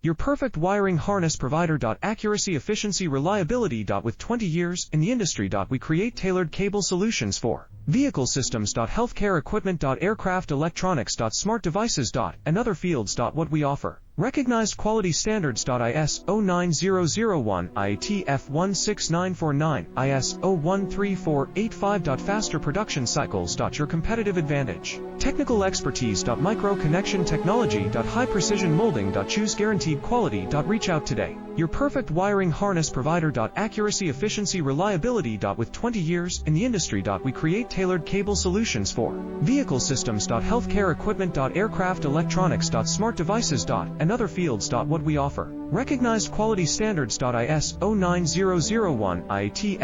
Your perfect wiring harness provider. Accuracy, efficiency, reliability. With 20 years in the industry. We create tailored cable solutions for vehicle systems. Healthcare equipment. Aircraft electronics. Smart devices. And other fields. What we offer. Recognized quality standards. ISO 9001, IATF 16949, ISO 13485. Faster production cycles. Your competitive advantage. Technical expertise. Micro connection technology. High precision molding. Choose guaranteed quality. Reach out today. Your perfect wiring harness provider. Accuracy, efficiency, reliability. With 20 years in the industry. We create tailored cable solutions for vehicle systems. Healthcare equipment. Aircraft electronics. Smart devices. And other fields. What we offer. Recognized quality standards. ISO 9001, IATF